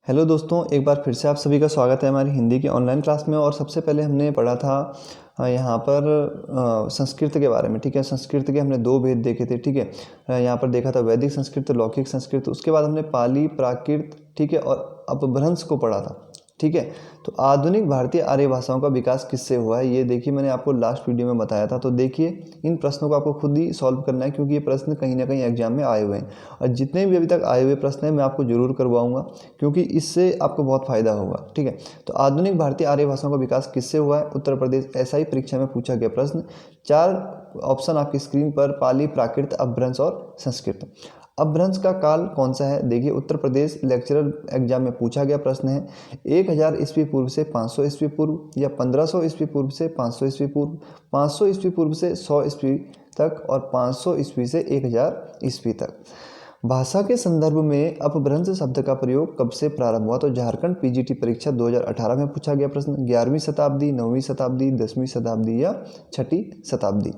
Hello दोस्तों, एक बार फिर से आप सभी का स्वागत है हमारी हिंदी की ऑनलाइन क्लास में। और सबसे पहले हमने पढ़ा था यहाँ पर संस्कृत के बारे में। ठीक है, संस्कृत के हमने दो भेद देखे थे। ठीक है, यहाँ पर देखा था वैदिक संस्कृत, लौकिक संस्कृत। उसके बाद हमने पाली, प्राकृत, ठीक है, और अपभ्रंश को पढ़ा था। ठीक है, तो आधुनिक भारतीय आर्य भाषाओं का विकास किससे हुआ है, ये देखिए मैंने आपको लास्ट वीडियो में बताया था। तो देखिए, इन प्रश्नों को आपको खुद ही सॉल्व करना है, क्योंकि ये प्रश्न कहीं ना कहीं एग्जाम में आए हुए हैं। और जितने भी अभी तक आए हुए प्रश्न हैं मैं आपको जरूर करवाऊंगा, क्योंकि इससे आपको बहुत फायदा होगा। ठीक है, तो आधुनिक भारतीय आर्य भाषाओं का विकास किससे हुआ है? उत्तर प्रदेश। ऐसा ही परीक्षा में पूछा गया प्रश्न। 4 ऑप्शन आपकी स्क्रीन पर, पाली, प्राकृत, अपभ्रंश और संस्कृत। अपभ्रंश का काल कौन सा है? देखिए, उत्तर प्रदेश लेक्चरर एग्जाम में पूछा गया प्रश्न है। 1000 ईस्वी पूर्व से 500 ईस्वी पूर्व, या 1500 ईस्वी पूर्व से 500 ईस्वी पूर्व, 500 ईस्वी पूर्व से 100 ईस्वी तक, और 500 ईस्वी से 1000 ईस्वी तक। भाषा के संदर्भ में अपभ्रंश शब्द का प्रयोग कब से प्रारंभ हुआ? तो झारखंड पीजीटी परीक्षा 2018 में पूछा गया प्रश्न। 11वीं शताब्दी, 9वीं शताब्दी, 10वीं शताब्दी या 6ठी शताब्दी।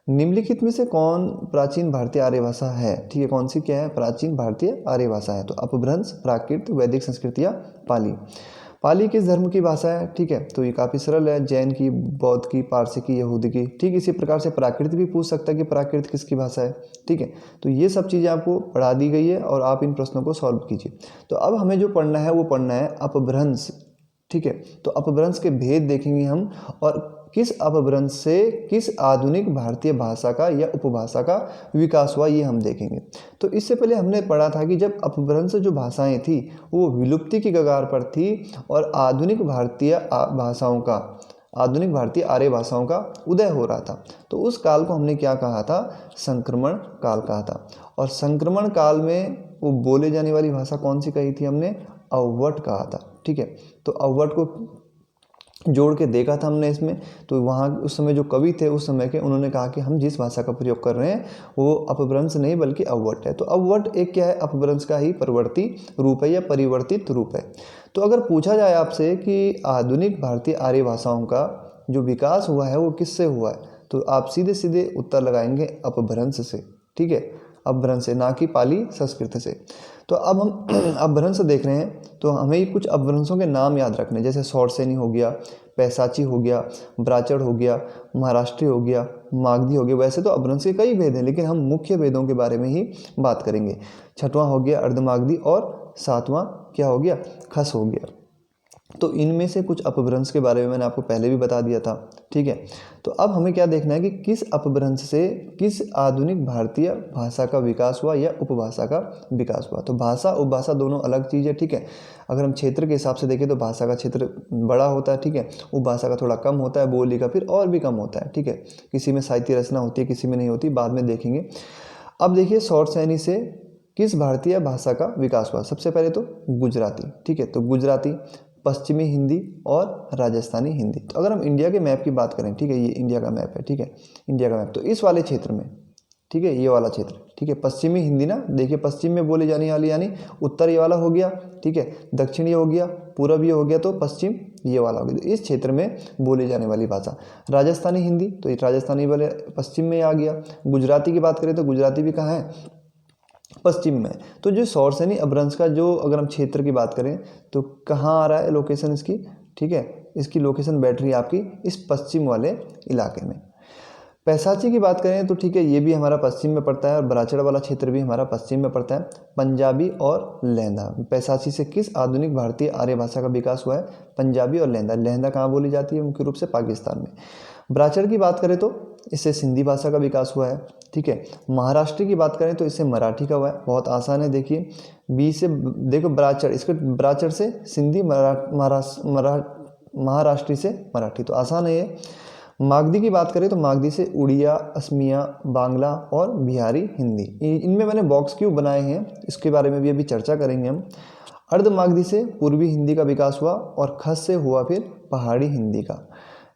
निम्नलिखित में से कौन प्राचीन भारतीय आर्य भाषा है? ठीक है, कौन सी क्या है? प्राचीन भारतीय आर्य भाषा है। तो अपभ्रंश, प्राकृत, वैदिक संस्कृत या पाली। पाली किस धर्म की भाषा है? ठीक है, तो ये काफ़ी सरल है। जैन की, बौद्ध की, पारसी की, यहूदी की। ठीक, इसी प्रकार से प्राकृत भी पूछ सकता है कि प्राकृत किसकी भाषा है। ठीक है, तो ये सब चीज़ें आपको पढ़ा दी गई है और आप इन प्रश्नों को सॉल्व कीजिए। तो अब हमें जो पढ़ना है वो पढ़ना है अपभ्रंश। ठीक है, तो अपभ्रंश के भेद देखेंगे हम, और किस अपभ्रंश से किस आधुनिक भारतीय भाषा का या उपभाषा का विकास हुआ, ये हम देखेंगे। तो इससे पहले हमने पढ़ा था कि जब अपभ्रंश जो भाषाएं थी वो विलुप्ति की कगार पर थी, और आधुनिक भारतीय भाषाओं का, आधुनिक भारतीय आर्य भाषाओं का उदय हो रहा था। तो उस काल को हमने क्या कहा था? संक्रमण काल कहा था। और संक्रमण काल में वो बोले जाने वाली भाषा कौन सी कही थी हमने? अववट कहा था। ठीक है, तो अववट को जोड़ के देखा था हमने इसमें। तो वहाँ उस समय जो कवि थे उस समय के, उन्होंने कहा कि हम जिस भाषा का प्रयोग कर रहे हैं वो अपभ्रंश नहीं बल्कि अववट है। तो अववट एक क्या है? अपभ्रंश का ही परिवर्ती रूप है या परिवर्तित रूप है। तो अगर पूछा जाए आपसे कि आधुनिक भारतीय आर्य भाषाओं का जो विकास हुआ है वो किससे हुआ है, तो आप सीधे सीधे उत्तर लगाएंगे अपभ्रंश से। ठीक है, अपभ्रंश से, ना कि पाली संस्कृत से। तो अब हम अपभ्रंश देख रहे हैं, तो हमें कुछ अपभ्रंशों के नाम याद रखने, जैसे शौरसेनी हो गया, पैसाची हो गया, ब्राचड़ हो गया, महाराष्ट्री हो गया, मागधी हो गया। वैसे तो अपभ्रंश के कई भेद हैं, लेकिन हम मुख्य भेदों के बारे में ही बात करेंगे। छठवां हो गया अर्धमागधी, और सातवां क्या हो गया? खस हो गया। तो इनमें से कुछ अपभ्रंश के बारे में मैंने आपको पहले भी बता दिया था। ठीक है, तो अब हमें क्या देखना है कि किस अपभ्रंश से किस आधुनिक भारतीय भाषा का विकास हुआ या उपभाषा का विकास हुआ। तो भाषा उपभाषा दोनों अलग चीज़ है। ठीक है, अगर हम क्षेत्र के हिसाब से देखें तो भाषा का क्षेत्र बड़ा होता है। ठीक है, उपभाषा का थोड़ा कम होता है, बोली का फिर और भी कम होता है। ठीक है, किसी में साहित्य रचना होती है, किसी में नहीं होती, बाद में देखेंगे। अब देखिए, शौरसेनी से किस भारतीय भाषा का विकास हुआ? सबसे पहले तो गुजराती। ठीक है, तो गुजराती, पश्चिमी हिंदी और राजस्थानी हिंदी। तो अगर हम इंडिया के मैप की बात करें, ठीक है, ये इंडिया का मैप है। ठीक है, इंडिया का मैप, तो इस वाले क्षेत्र में, ठीक है, ये वाला क्षेत्र, ठीक है, पश्चिमी हिंदी ना, देखिए पश्चिम में बोली जाने वाली, यानी उत्तर ये वाला हो गया। ठीक है, दक्षिण ये हो गया, पूरब ये हो गया, तो पश्चिम ये वाला हो गया। तो इस क्षेत्र में बोली जाने वाली भाषा राजस्थानी हिंदी, तो ये राजस्थानी वाले पश्चिम में आ गया। गुजराती की बात करें तो गुजराती भी कहाँ है? पश्चिम में। तो जो शौरसेनी अपभ्रंश का जो, अगर हम क्षेत्र की बात करें तो कहाँ आ रहा है लोकेशन इसकी? ठीक है, इसकी लोकेशन बैठ रही है आपकी इस पश्चिम वाले इलाके में। पैसाची की बात करें तो ठीक है, ये भी हमारा पश्चिम में पड़ता है, और बराचड़ वाला क्षेत्र भी हमारा पश्चिम में पड़ता है। पंजाबी और लहंदा, पैसाची से किस आधुनिक भारतीय आर्य भाषा का विकास हुआ है? पंजाबी और लहंदा। लहंदा कहाँ बोली जाती है? मुख्य रूप से पाकिस्तान में। बराचड़ की बात करें तो इससे सिंधी भाषा का विकास हुआ है। ठीक है, महाराष्ट्र की बात करें तो इससे मराठी का हुआ है। बहुत आसान है, देखिए बी से देखो बराचड़, इसके बराचड़ से सिंधी, महाराष्ट्री से मराठी, तो आसान है ये। मागधी की बात करें तो मागधी से उड़िया, असमिया, बांग्ला और बिहारी हिंदी। इनमें मैंने बॉक्स क्यों बनाए हैं इसके बारे में भी अभी चर्चा करेंगे हम। अर्धमागधी से पूर्वी हिंदी का विकास हुआ, और खस से हुआ फिर पहाड़ी हिंदी का।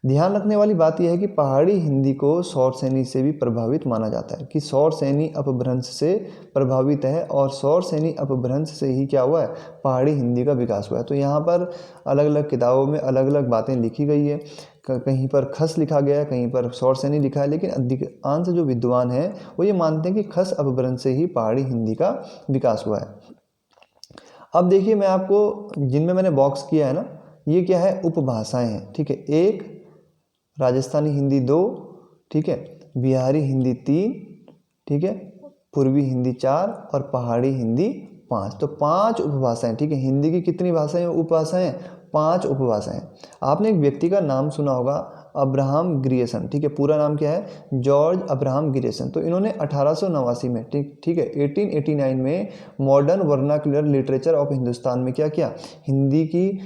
ध्यान रखने वाली बात यह है कि पहाड़ी हिंदी को शौरसेनी से भी प्रभावित माना जाता है, कि शौरसेनी अपभ्रंश से प्रभावित है, और शौरसेनी अपभ्रंश से ही क्या हुआ है? पहाड़ी हिंदी का विकास हुआ है। तो यहाँ पर अलग अलग किताबों में अलग अलग बातें लिखी गई है, कहीं पर खस लिखा गया है, कहीं पर शौरसेनी लिखा है, लेकिन अधिकांश जो विद्वान हैं वो ये मानते हैं कि खस अपभ्रंश से ही पहाड़ी हिंदी का विकास हुआ है। अब देखिए मैं आपको जिनमें मैंने बॉक्स किया है ना, ये क्या है, उपभाषाएं हैं, ठीक है। एक, राजस्थानी हिंदी 2, ठीक है, बिहारी हिंदी 3, ठीक है, पूर्वी हिंदी 4 और पहाड़ी हिंदी 5। तो 5 उपभाषाएं, ठीक है। हिंदी की कितनी भाषाएं, उपभाषाएं? 5 उपभाषाएं। आपने एक व्यक्ति का नाम सुना होगा, अब्राहम ग्रियर्सन, ठीक है। पूरा नाम क्या है? George Abraham Grierson. तो इन्होंने 1889 में, ठीक है, 1889 में modern vernacular literature of Hindustan में क्या किया, हिंदी की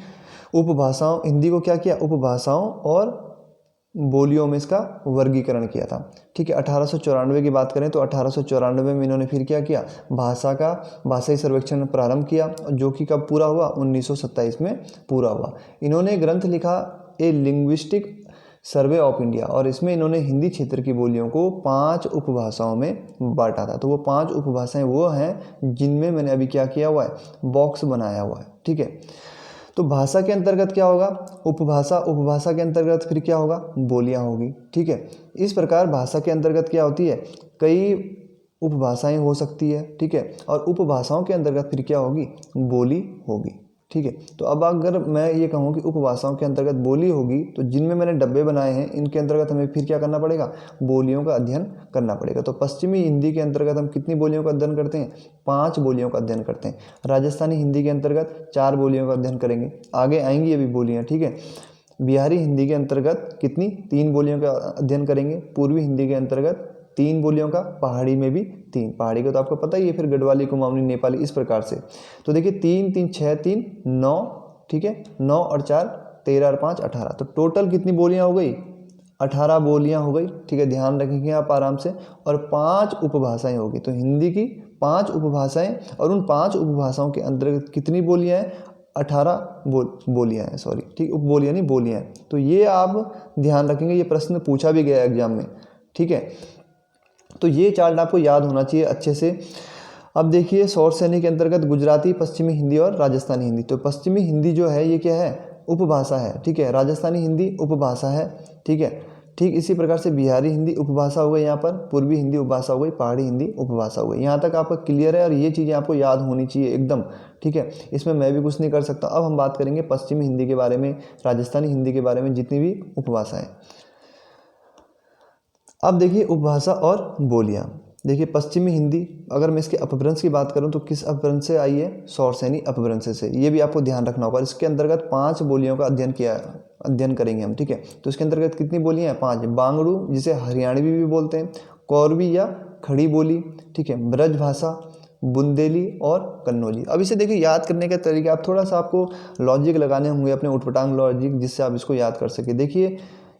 उपभाषाओं, हिंदी को क्या किया, उपभाषाओं और बोलियों में इसका वर्गीकरण किया था, ठीक है। 1894 की बात करें तो 1894 में इन्होंने फिर क्या किया, भाषाई सर्वेक्षण प्रारंभ किया, जो कि कब पूरा हुआ, 1927 में पूरा हुआ। इन्होंने ग्रंथ लिखा ए लिंग्विस्टिक सर्वे ऑफ इंडिया, और इसमें इन्होंने हिंदी क्षेत्र की बोलियों को 5 उपभाषाओं में बांटा था। तो वो 5 उपभाषाएं वो हैं जिनमें मैंने अभी क्या किया हुआ है, बॉक्स बनाया हुआ है, ठीक है। तो भाषा के अंतर्गत क्या होगा, उपभाषा, उपभाषा के अंतर्गत फिर क्या होगा, बोलियां होगी, ठीक है। इस प्रकार भाषा के अंतर्गत क्या होती है, कई उपभाषाएं हो सकती है, ठीक है। और उपभाषाओं के अंतर्गत फिर क्या होगी, बोली होगी, ठीक है। तो अब अगर मैं ये कहूँ कि उपभाषाओं के अंतर्गत बोली होगी, तो जिनमें मैंने डब्बे बनाए हैं इनके अंतर्गत हमें फिर क्या करना पड़ेगा, बोलियों का अध्ययन करना पड़ेगा। तो पश्चिमी हिंदी के अंतर्गत हम कितनी बोलियों का अध्ययन करते हैं, 5 बोलियों का अध्ययन करते हैं। राजस्थानी हिंदी के अंतर्गत 4 बोलियों का अध्ययन करेंगे, आगे आएंगी अभी बोलियाँ, ठीक है। बिहारी हिंदी के अंतर्गत कितनी, 3 बोलियों का अध्ययन करेंगे। पूर्वी हिंदी के अंतर्गत 3 बोलियों का, पहाड़ी में भी 3। पहाड़ी का तो आपको पता ही है, फिर गढ़वाली, कुमाऊनी, नेपाली, इस प्रकार से। तो देखिए 3 3 6 3 9, ठीक है, 9 और 4 13 और 5 18। तो टोटल कितनी बोलियां हो गई, 18 बोलियां हो गई, ठीक है। ध्यान रखेंगे आप आराम से। और 5 उपभाषाएं होगी। तो हिंदी की 5 उपभाषाएं, और उन 5 उपभाषाओं के अंतर्गत कितनी बोलियां हैं, 18 बोलियां हैं, सॉरी, ठीक, उपबोलियां नहीं, बोलियां हैं। तो ये आप ध्यान रखेंगे, ये प्रश्न पूछा भी गया एग्जाम में, ठीक है। तो ये चार्ट आपको याद होना चाहिए अच्छे से। अब देखिए शॉर्ट श्रेणी के अंतर्गत गुजराती, पश्चिमी हिंदी और राजस्थानी हिंदी। तो पश्चिमी हिंदी जो है ये क्या है, उपभाषा है, ठीक है। राजस्थानी हिंदी उपभाषा है, ठीक है। ठीक इसी प्रकार से बिहारी हिंदी उपभाषा हो गई यहाँ पर, पूर्वी हिंदी उपभाषा हो गई, पहाड़ी हिंदी उपभाषा हो गई। यहाँ तक आपका क्लियर है, और ये चीज़ें आपको याद होनी चाहिए एकदम, ठीक है। इसमें मैं भी कुछ नहीं कर सकता। अब हम बात करेंगे पश्चिमी हिंदी के बारे में, राजस्थानी हिंदी के बारे में, जितनी भी उपभाषाएं। अब देखिए उपभाषा और बोलियां। देखिए पश्चिमी हिंदी, अगर मैं इसके अपभ्रंश की बात करूं तो किस अपभ्रंश से आई है, शौरसेनी अपभ्रंश से। ये भी आपको ध्यान रखना होगा। इसके अंतर्गत 5 बोलियों का अध्ययन करेंगे हम, ठीक है। तो इसके अंतर्गत कितनी बोलियां हैं, 5। बांगड़ू, जिसे हरियाणवी भी बोलते हैं, कौरवी या खड़ी बोली, ठीक है, ब्रजभाषा, बुंदेली और कन्नौजी। अब इसे देखिए याद करने का तरीका, आप थोड़ा सा आपको लॉजिक लगाने होंगे, अपने उठपटांग लॉजिक, जिससे आप इसको याद कर सके। देखिए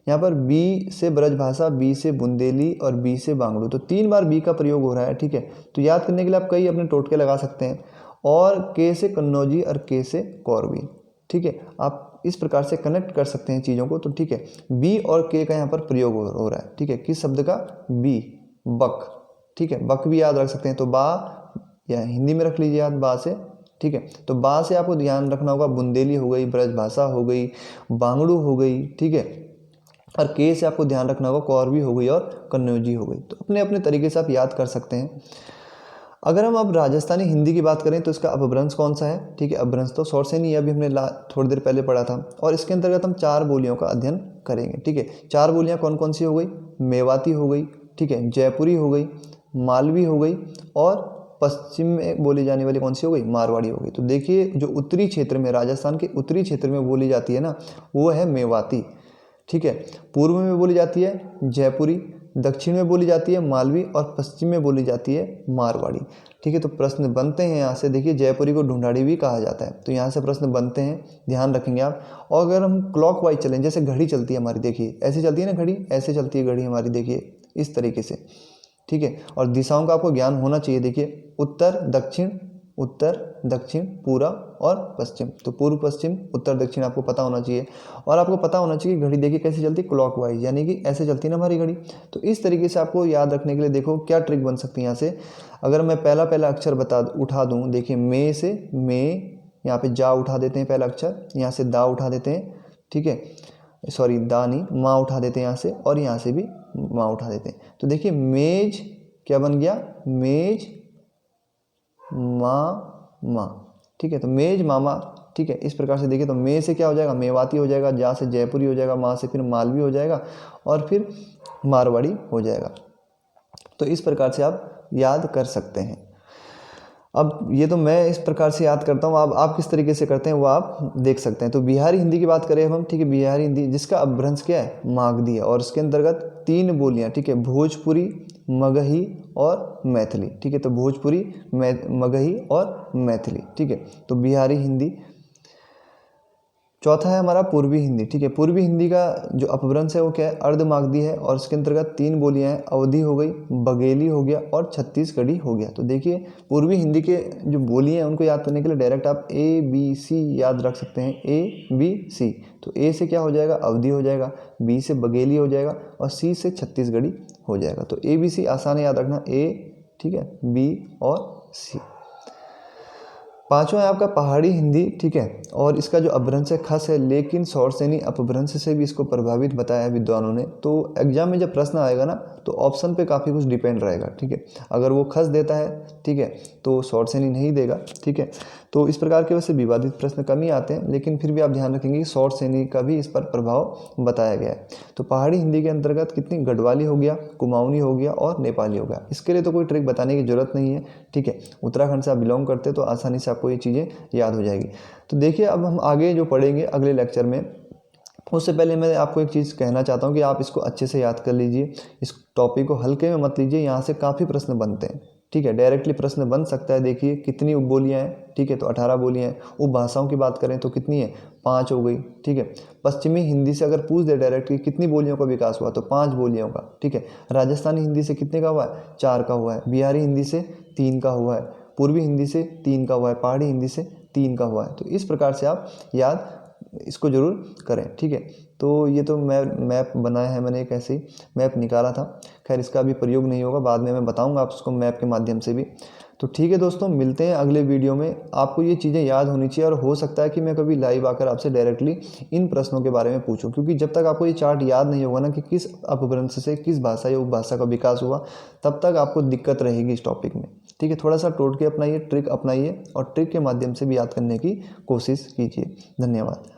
यहाँ पर बी से ब्रजभाषा, बी से बुंदेली और बी से बांगड़ू। तो 3 बार बी का प्रयोग हो रहा है, ठीक है। तो याद करने के लिए आप कई अपने टोटके लगा सकते हैं। और के से कन्नौजी और के से कौरवी, ठीक है। आप इस प्रकार से कनेक्ट कर सकते हैं चीज़ों को। तो ठीक है, बी और के का यहाँ पर प्रयोग हो रहा है, ठीक है। किस शब्द का, बी, बक, ठीक है। बक भी याद रख सकते हैं, तो बा, या हिंदी में रख लीजिए याद, बा से, ठीक है। तो बा से आपको ध्यान रखना होगा, बुंदेली हो गई, ब्रजभाषा हो गई, बांगड़ू हो गई, ठीक है। और के से आपको ध्यान रखना होगा, कौरवी हो गई और कन्नौजी हो गई। तो अपने अपने तरीके से आप याद कर सकते हैं। अगर हम अब राजस्थानी हिंदी की बात करें तो इसका अपभ्रंश कौन सा है, ठीक है। अपभ्रंश तो शौरसेनी है, अभी हमने थोड़ी देर पहले पढ़ा था। और इसके अंतर्गत हम 4 बोलियों का अध्ययन करेंगे, ठीक है। 4 बोलियां कौन कौन सी हो गई, मेवाती हो गई, ठीक है, जयपुरी हो गई, मालवी हो गई, और पश्चिम में बोली जाने वाली कौन सी हो गई, मारवाड़ी हो गई। तो देखिए जो उत्तरी क्षेत्र में, राजस्थान के उत्तरी क्षेत्र में बोली जाती है ना, वो है मेवाती, ठीक है। पूर्व में बोली जाती है जयपुरी, दक्षिण में बोली जाती है मालवी, और पश्चिम में बोली जाती है मारवाड़ी, ठीक है। तो प्रश्न बनते हैं यहाँ से। देखिए जयपुरी को ढूंढाड़ी भी कहा जाता है, तो यहाँ से प्रश्न बनते हैं, ध्यान रखेंगे आप। और अगर हम क्लॉकवाइज चलें, जैसे घड़ी चलती है हमारी, देखिए ऐसे चलती है ना घड़ी, ऐसे चलती है घड़ी हमारी, देखिए इस तरीके से, ठीक है। और दिशाओं का आपको ज्ञान होना चाहिए। देखिए उत्तर दक्षिण, पूरब और पश्चिम। तो पूर्व पश्चिम उत्तर दक्षिण आपको पता होना चाहिए। और आपको पता होना चाहिए घड़ी देखिए कैसे चलती है, क्लॉकवाइज, यानी कि ऐसे चलती है ना हमारी घड़ी। तो इस तरीके से आपको याद रखने के लिए देखो क्या ट्रिक बन सकती है यहाँ से। अगर मैं पहला अक्षर उठा दूँ, देखिए मे से मे, यहाँ पे जा उठा देते हैं पहला अक्षर, यहाँ से दा उठा देते हैं, ठीक है, सॉरी दा नहीं, माँ उठा देते हैं यहाँ से, और यहाँ से भी माँ उठा देते हैं। तो देखिए मेज क्या बन गया, मेज, माँ, ठीक है। तो मेज मामा, ठीक है। इस प्रकार से देखिए तो मे से क्या हो जाएगा, मेवाती हो जाएगा, जा से जयपुरी हो जाएगा, मा से फिर मालवी हो जाएगा और फिर मारवाड़ी हो जाएगा। तो इस प्रकार से आप याद कर सकते हैं। अब ये तो मैं इस प्रकार से याद करता हूँ, अब आप किस तरीके से करते हैं वो आप देख सकते हैं। तो बिहारी हिंदी की बात करें हम, ठीक है। बिहारी हिंदी जिसका अपभ्रंश क्या है, मागधी है, और इसके अंतर्गत 3 बोलियाँ, ठीक है, भोजपुरी, मगही और मैथिली, ठीक है। तो भोजपुरी, मगही और मैथिली, ठीक है। तो बिहारी हिंदी। चौथा है हमारा पूर्वी हिंदी, ठीक है। पूर्वी हिंदी का जो अपभ्रंश है वो क्या है, अर्धमागधी है, और इसके अंतर्गत 3 बोलियां हैं, अवधी हो गई, बघेली हो गया और छत्तीसगढ़ी हो गया। तो देखिए पूर्वी हिंदी के जो बोलियां हैं उनको याद करने के लिए डायरेक्ट आप ABC याद रख सकते हैं, ABC। तो A से क्या हो जाएगा, अवधी हो जाएगा, B से बघेली हो जाएगा और C से छत्तीसगढ़ी हो जाएगा। तो ABC आसान है याद रखना, A, ठीक है, B और C। पांचवा है आपका पहाड़ी हिंदी, ठीक है। और इसका जो अपभ्रंश है खस है, लेकिन शॉर्टसेनी अपभ्रंश से भी इसको प्रभावित बताया विद्वानों ने। तो एग्जाम में जब प्रश्न आएगा ना तो ऑप्शन पे काफ़ी कुछ डिपेंड रहेगा, ठीक है। अगर वो खस देता है, ठीक है, तो शॉर्टसेनी नहीं देगा, ठीक है। तो इस प्रकार के वैसे विवादित प्रश्न कम ही आते हैं, लेकिन फिर भी आप ध्यान रखेंगे कि शॉर्टसेनी का भी इस पर प्रभाव बताया गया है। तो पहाड़ी हिंदी के अंतर्गत कितनी, गढ़वाली हो गया, कुमाऊनी हो गया और नेपाली हो गया। इसके लिए तो कोई ट्रिक बताने की जरूरत नहीं है, ठीक है। उत्तराखंड से आप बिलोंग करते तो आसानी से आपको ये चीज़ें याद हो जाएगी। तो देखिए अब हम आगे जो पढ़ेंगे अगले लेक्चर में, उससे पहले मैं आपको एक चीज़ कहना चाहता हूँ कि आप इसको अच्छे से याद कर लीजिए, इस टॉपिक को हल्के में मत लीजिए। यहाँ से काफ़ी प्रश्न बनते हैं, ठीक है, डायरेक्टली प्रश्न बन सकता है। देखिए कितनी उपबोलियाँ हैं, ठीक है, तो 18 बोलियाँ हैं। उपभाषाओं की बात करें तो कितनी है, 5 हो गई, ठीक है। पश्चिमी हिंदी से अगर पूछ दे डायरेक्टली कितनी बोलियों का विकास हुआ तो 5 बोलियों का, ठीक है। राजस्थानी हिंदी से कितने का हुआ है, 4 का हुआ है। बिहारी हिंदी से 3 का हुआ है। पूर्वी हिंदी से 3 का हुआ है। पहाड़ी हिंदी से 3 का हुआ है। तो इस प्रकार से आप याद इसको जरूर करें, ठीक है। तो ये तो मैप बनाया है मैंने, एक ऐसे ही मैप निकाला था। खैर इसका भी प्रयोग नहीं होगा, बाद में मैं बताऊंगा आप उसको मैप के माध्यम से भी। तो ठीक है दोस्तों, मिलते हैं अगले वीडियो में। आपको ये चीज़ें याद होनी चाहिए, और हो सकता है कि मैं कभी लाइव आकर आपसे डायरेक्टली इन प्रश्नों के बारे में पूछूं, क्योंकि जब तक आपको ये चार्ट याद नहीं होगा ना कि किस अपभ्रंश से किस भाषा या उपभाषा का विकास हुआ, तब तक आपको दिक्कत रहेगी इस टॉपिक में, ठीक है। थोड़ा सा टोटके अपनाइए, ट्रिक अपनाइए और ट्रिक के माध्यम से भी याद करने की कोशिश कीजिए। धन्यवाद।